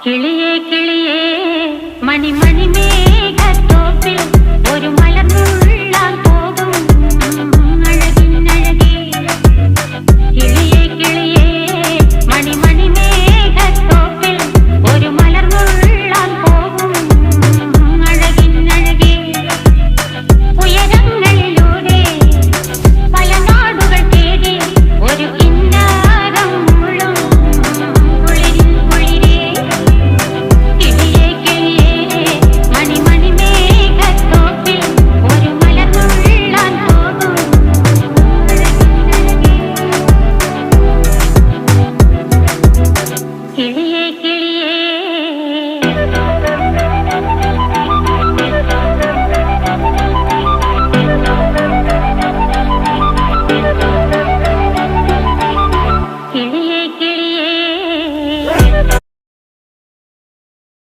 കിളിയേ കിളിയേ മണിമണി മേഘത്തോപ്പിൽ ഒരു മലർന്നുള്ളാൻ പോകും അഴകിനഴകേ. കിളിയേ കിളിയേ മണിമണി മേഘത്തോപ്പിൽ ഒരു മലർന്നുള്ളാൻ പോകും അഴകിനഴകേ. ഉയരങ്ങളിലൂടെ പല നാടുകൾ തേടി ഒരു കിന്നാരം മുള്ളും കുളിരിൻ കുളിരേ. കിളിയേ കിളിയേ മണിമണി മേഘത്തോപ്പിൽ ഒരു മലർന്നുള്ളാൻ പോകും അഴകിനഴകേ. കിളിയേ